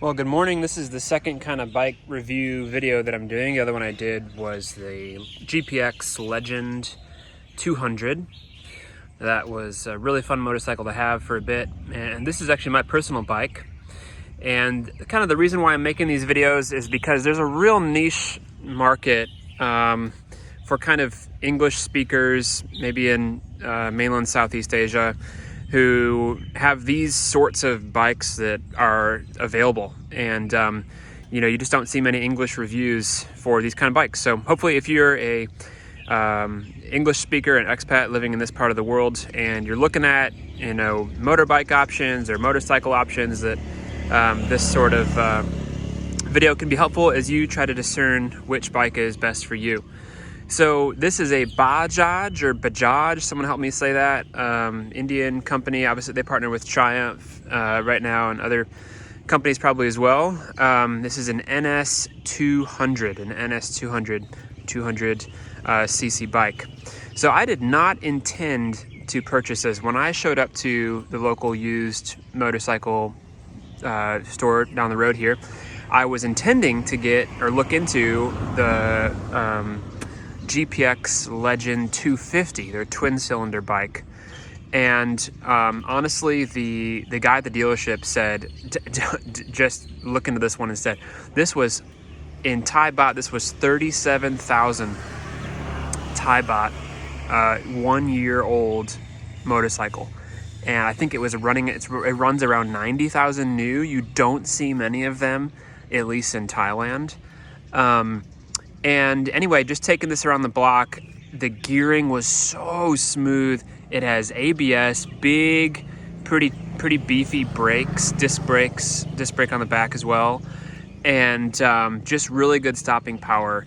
Well, good morning. This is the second kind of bike review video that I'm doing. The other one I did was the GPX Legend 200. That was a really fun motorcycle to have for a bit, and this is actually my personal bike. And kind of the reason why I'm making these videos is because there's a real niche market for kind of English speakers, maybe in mainland Southeast Asia, who have these sorts of bikes that are available. And you just don't see many English reviews for these kind of bikes. So hopefully if you're a English speaker and expat living in this part of the world and you're looking at motorbike options or motorcycle options, that this sort of video can be helpful as you try to discern which bike is best for you. So this is a Bajaj, someone help me say that, Indian company. Obviously they partner with Triumph right now and other companies probably as well. This is an NS200, 200 cc bike. So I did not intend to purchase this. When I showed up to the local used motorcycle store down the road here, I was intending to get or look into the GPX Legend 250, their twin cylinder bike. And honestly, the guy at the dealership said, just look into this one instead. This was in Thai baht, this was 37,000 Thai baht, 1 year old motorcycle. And I think it was running, it runs around 90,000 new. You don't see many of them, at least in Thailand. And anyway, just taking this around the block, the gearing was so smooth. It has ABS, big, pretty beefy brakes, disc brake on the back as well. And just really good stopping power,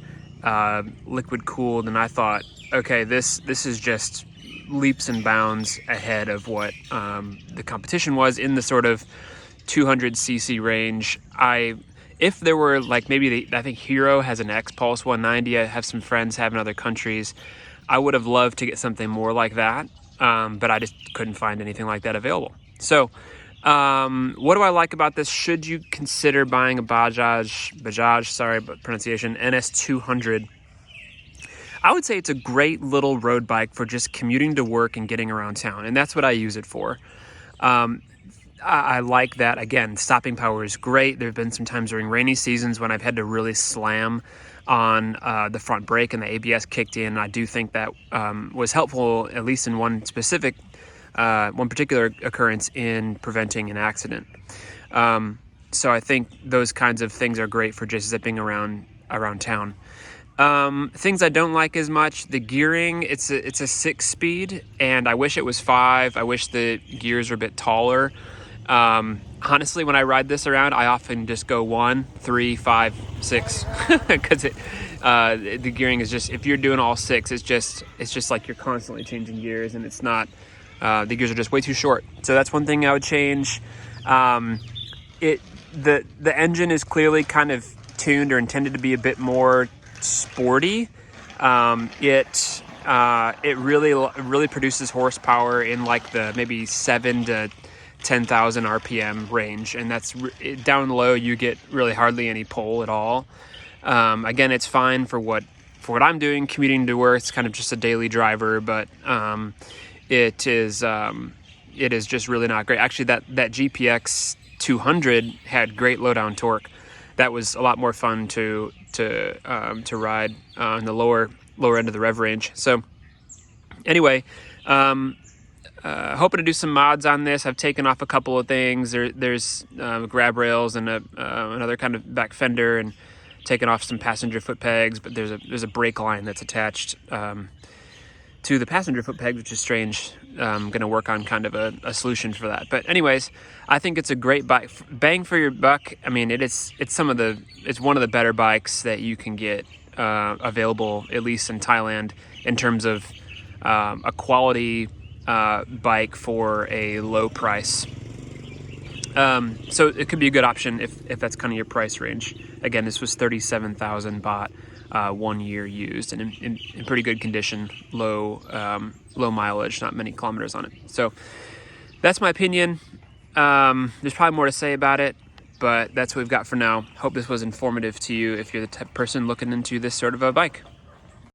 liquid cooled. And I thought, okay, this is just leaps and bounds ahead of what the competition was in the sort of 200cc range. If there were like maybe I think Hero has an X-Pulse 190. I have some friends have in other countries. I would have loved to get something more like that, but I just couldn't find anything like that available. So what do I like about this? Should you consider buying a Bajaj, sorry, but pronunciation, NS200? I would say it's a great little road bike for just commuting to work and getting around town, and that's what I use it for. I like that. Again, stopping power is great. There have been some times during rainy seasons when I've had to really slam on the front brake and the ABS kicked in. I do think that was helpful, at least in one particular occurrence, in preventing an accident. So I think those kinds of things are great for just zipping around town. Things I don't like as much, the gearing. It's a 6-speed, and I wish it was 5. I wish the gears were a bit taller. Honestly, when I ride this around, I often just go 1, 3, 5, 6, because the gearing is just, if you're doing all 6, it's just like you're constantly changing gears, and it's not, the gears are just way too short. So that's one thing I would change. The engine is clearly kind of tuned or intended to be a bit more sporty. It really produces horsepower in like the maybe 7 to 10,000 RPM range, and that's down low. You get really hardly any pull at all. Again, it's fine for what I'm doing, commuting to work. It's kind of just a daily driver, but it is just really not great. Actually, that GPX 200 had great low down torque. That was a lot more fun to ride on the lower end of the rev range. So anyway, hoping to do some mods on this. I've taken off a couple of things. There's grab rails and another kind of back fender, and taken off some passenger foot pegs. But there's a brake line that's attached to the passenger foot peg, which is strange. I'm going to work on kind of a solution for that. But anyways, I think it's a great bike, bang for your buck. I mean, it's one of the better bikes that you can get available, at least in Thailand, in terms of a quality bike for a low price. So it could be a good option if that's kind of your price range. Again, this was 37,000 baht, 1 year used, and in pretty good condition, low mileage, not many kilometers on it. So that's my opinion. There's probably more to say about it. but that's what we've got for now. Hope this was informative to you if you're the type of person looking into this sort of a bike.